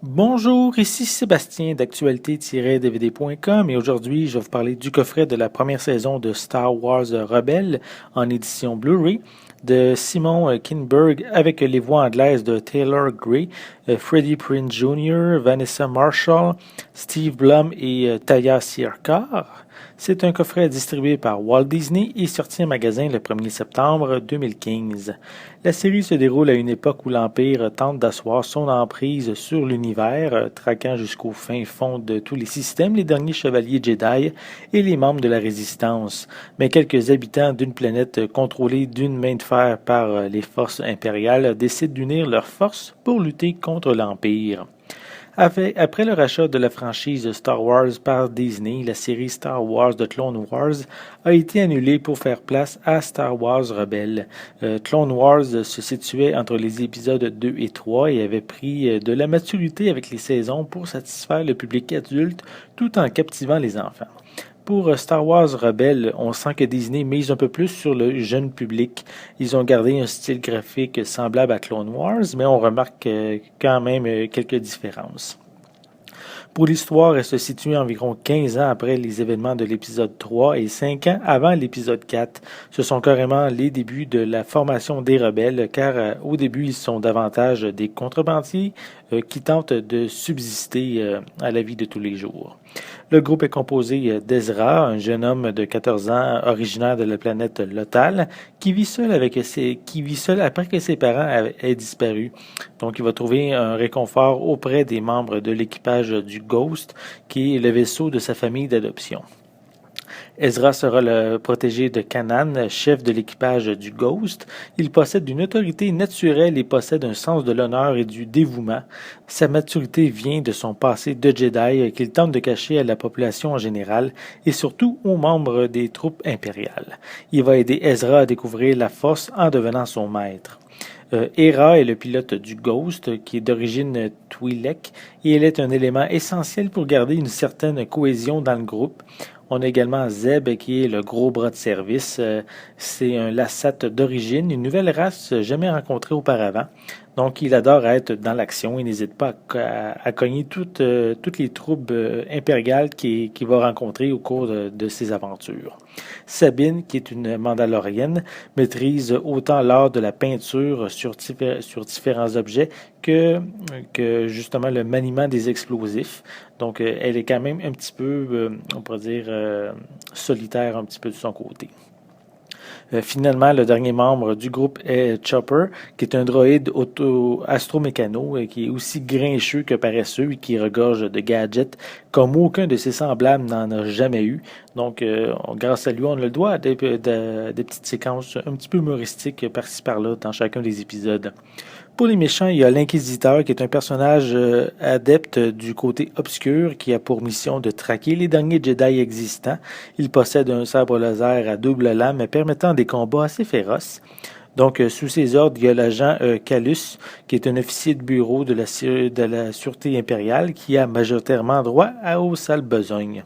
Bonjour, ici Sébastien d'actualité-dvd.com et aujourd'hui je vais vous parler du coffret de la première saison de Star Wars Rebelle en édition Blu-ray de Simon Kinberg avec les voix anglaises de Taylor Gray, Freddie Prinze Jr., Vanessa Marshall, Steve Blum et Taya Sierkar. C'est un coffret distribué par Walt Disney et sorti en magasin le 1er septembre 2015. La série se déroule à une époque où l'Empire tente d'asseoir son emprise sur l'univers, traquant jusqu'au fin fond de tous les systèmes les derniers chevaliers Jedi et les membres de la Résistance. Mais quelques habitants d'une planète contrôlée d'une main de fer par les forces impériales décident d'unir leurs forces pour lutter contre l'Empire. Après le rachat de la franchise Star Wars par Disney, la série Star Wars The Clone Wars a été annulée pour faire place à Star Wars Rebelle. Clone Wars se situait entre les épisodes 2 et 3 et avait pris de la maturité avec les saisons pour satisfaire le public adulte tout en captivant les enfants. Pour Star Wars Rebelle, on sent que Disney mise un peu plus sur le jeune public. Ils ont gardé un style graphique semblable à Clone Wars, mais on remarque quand même quelques différences. Pour l'histoire, elle se situe environ 15 ans après les événements de l'épisode 3 et 5 ans avant l'épisode 4. Ce sont carrément les débuts de la formation des rebelles, car au début, ils sont davantage des contrebandiers qui tentent de subsister à la vie de tous les jours. Le groupe est composé d'Ezra, un jeune homme de 14 ans originaire de la planète Lothal, qui vit seul après que ses parents aient disparu. Donc, il va trouver un réconfort auprès des membres de l'équipage du Ghost, qui est le vaisseau de sa famille d'adoption. Ezra sera le protégé de Kanan, chef de l'équipage du Ghost. Il possède une autorité naturelle et possède un sens de l'honneur et du dévouement. Sa maturité vient de son passé de Jedi qu'il tente de cacher à la population en général et surtout aux membres des troupes impériales. Il va aider Ezra à découvrir la Force en devenant son maître. Hera est le pilote du Ghost, qui est d'origine Twi'lek, et elle est un élément essentiel pour garder une certaine cohésion dans le groupe. On a également Zeb, qui est le gros bras de service. C'est un Lassat d'origine, une nouvelle race jamais rencontrée auparavant. Donc, il adore être dans l'action et n'hésite pas à cogner toutes les troupes impériales qu'il va rencontrer au cours de ses aventures. Sabine, qui est une Mandalorienne, maîtrise autant l'art de la peinture sur différents objets que justement le maniement des explosifs. Donc, elle est quand même un petit peu, on pourrait dire, solitaire un petit peu de son côté. Finalement, le dernier membre du groupe est Chopper, qui est un droïde astromécano qui est aussi grincheux que paresseux et qui regorge de gadgets comme aucun de ses semblables n'en a jamais eu. Donc, grâce à lui, on a le droit à des petites séquences un petit peu humoristiques par-ci par-là dans chacun des épisodes. Pour les méchants, il y a l'Inquisiteur, qui est un personnage adepte du côté obscur qui a pour mission de traquer les derniers Jedi existants. Il possède un sabre laser à double lame permettant des combats assez féroces. Donc, sous ses ordres, il y a l'agent Calus, qui est un officier de bureau de la Sûreté impériale qui a majoritairement droit aux sales besognes.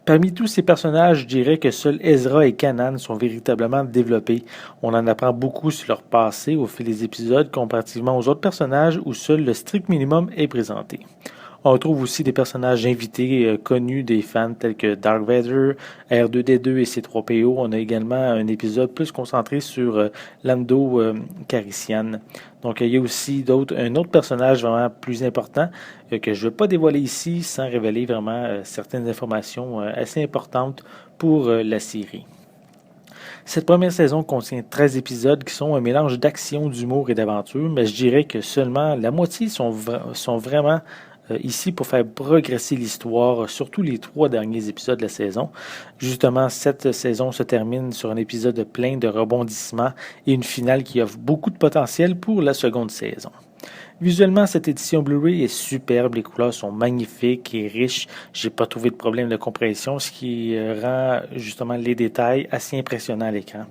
Parmi tous ces personnages, je dirais que seuls Ezra et Kanan sont véritablement développés. On en apprend beaucoup sur leur passé au fil des épisodes, comparativement aux autres personnages où seul le strict minimum est présenté. On retrouve aussi des personnages invités connus des fans tels que Dark Vader, R2D2 et C3PO. On a également un épisode plus concentré sur Lando Calrissian. Donc il y a aussi un autre personnage vraiment plus important que je ne vais pas dévoiler ici sans révéler vraiment certaines informations assez importantes pour la série. Cette première saison contient 13 épisodes qui sont un mélange d'action, d'humour et d'aventure, mais je dirais que seulement la moitié sont vraiment ici pour faire progresser l'histoire, surtout les 3 derniers épisodes de la saison. Justement, cette saison se termine sur un épisode plein de rebondissements et une finale qui offre beaucoup de potentiel pour la seconde saison. Visuellement, cette édition Blu-ray est superbe, les couleurs sont magnifiques et riches. J'ai pas trouvé de problème de compression, ce qui rend justement les détails assez impressionnants à l'écran.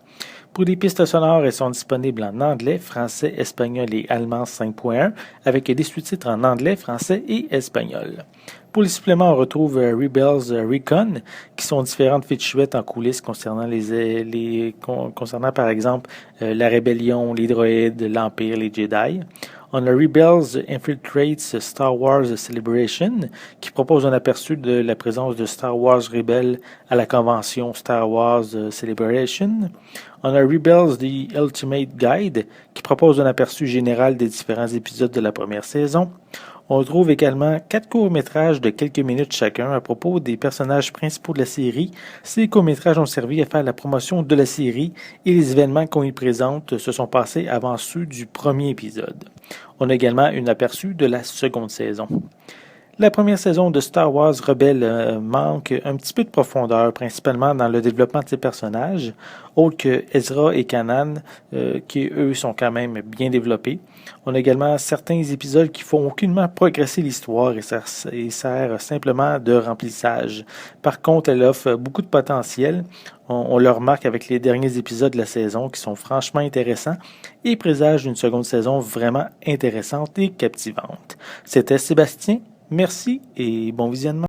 Pour les pistes sonores, elles sont disponibles en anglais, français, espagnol et allemand 5.1 avec des sous-titres en anglais, français et espagnol. Pour les suppléments, on retrouve Rebels Recon, qui sont différentes featurettes en coulisses concernant concernant par exemple la rébellion, les droïdes, l'Empire, les Jedi. On a Rebels Infiltrates Star Wars Celebration, qui propose un aperçu de la présence de Star Wars Rebels à la convention Star Wars Celebration. On a Rebels The Ultimate Guide, qui propose un aperçu général des différents épisodes de la première saison. On trouve également 4 courts-métrages de quelques minutes chacun à propos des personnages principaux de la série. Ces courts-métrages ont servi à faire la promotion de la série et les événements qu'on y présente se sont passés avant ceux du premier épisode. On a également un aperçu de la seconde saison. La première saison de Star Wars Rebels manque un petit peu de profondeur, principalement dans le développement de ses personnages, autres que Ezra et Kanan, qui eux sont quand même bien développés. On a également certains épisodes qui font aucunement progresser l'histoire et servent simplement de remplissage. Par contre, elle offre beaucoup de potentiel. On le remarque avec les derniers épisodes de la saison qui sont franchement intéressants et présagent une seconde saison vraiment intéressante et captivante. C'était Sébastien. Merci et bon visionnement.